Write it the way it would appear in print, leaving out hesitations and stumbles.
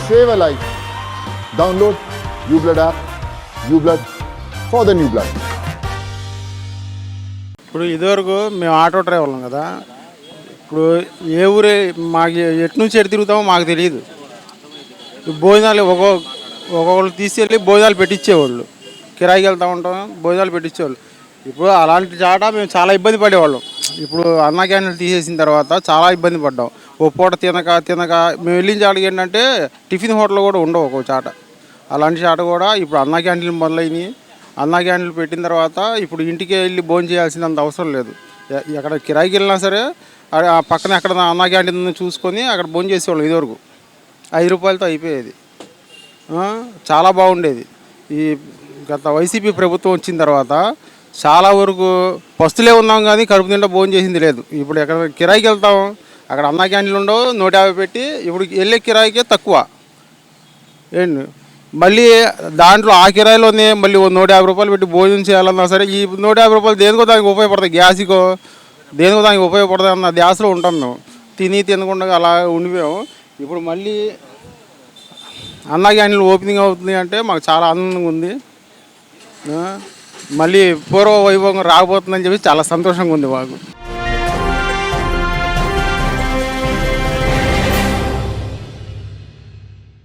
save a life. Download UBlood app. UBlood for the new blood. ఇప్పుడు ఇదివరకు మేము auto డ్రైవర్లం కదా. ఇప్పుడు ఏ ఊరే మాకు ఎటు నుంచి ఎటు తిరుగుతామో మాకు తెలియదు. భోజనాలు ఒక్కొక్కళ్ళు తీసుకెళ్ళి భోజనాలు పెట్టించేవాళ్ళు. కిరాయికి వెళ్తూ ఉంటాం, భోజనాలు పెట్టించేవాళ్ళు. ఇప్పుడు అలాంటి చాట మేము చాలా ఇబ్బంది పడేవాళ్ళం. ఇప్పుడు అన్నా క్యాంటీన్లు తీసేసిన తర్వాత చాలా ఇబ్బంది పడ్డాం. ఓ పూట తినక మేము వెళ్ళిన చాటకి ఏంటంటే టిఫిన్ హోటల్ కూడా ఉండవు ఒక్కో చాట. అలాంటి చాట కూడా ఇప్పుడు అన్నా క్యాంటీన్లు మొదలైనవి. అన్నా క్యాంటీన్లు పెట్టిన తర్వాత ఇప్పుడు ఇంటికి వెళ్ళి భోజనం చేయాల్సినంత అవసరం లేదు. ఎక్కడ కిరాయికి వెళ్ళినా సరే ఆ పక్కన ఎక్కడ అన్నా క్యాంటీన్ చూసుకొని అక్కడ భోజనం చేసేవాళ్ళం. ఇదివరకు 5 రూపాయలతో అయిపోయేది. చాలా బాగుండేది. ఈ గత వైసీపీ ప్రభుత్వం వచ్చిన తర్వాత చాలా వరకు పస్తులే ఉన్నాం కానీ కడుపు నిండా భోజనం చేసింది లేదు. ఇప్పుడు ఎక్కడ కిరాయికి వెళ్తాం, అక్కడ అన్నా క్యాంటీన్లు ఉండవు, 150 పెట్టి ఇప్పుడు వెళ్ళే కిరాయికే తక్కువ. ఏంటి మళ్ళీ దాంట్లో ఆ కిరాయిలోనే మళ్ళీ 150 రూపాయలు పెట్టి భోజనం చేయాలన్నా సరే ఈ 150 రూపాయలు దేనికో దానికి ఉపయోగపడతాయి, గ్యాస్కో దేనికో దానికి ఉపయోగపడతాయి అన్న ధ్యాసలో ఉంటాం మేము. తినకుండా అలా ఉండిపోయాము. ఇప్పుడు మళ్ళీ అన్నా క్యాంటీన్లు ఓపెనింగ్ అవుతుంది అంటే మాకు చాలా ఆనందంగా ఉంది. మళ్ళీ పూర్వ వైభవం రాబోతుందని చెప్పి చాలా సంతోషంగా ఉంది మాకు.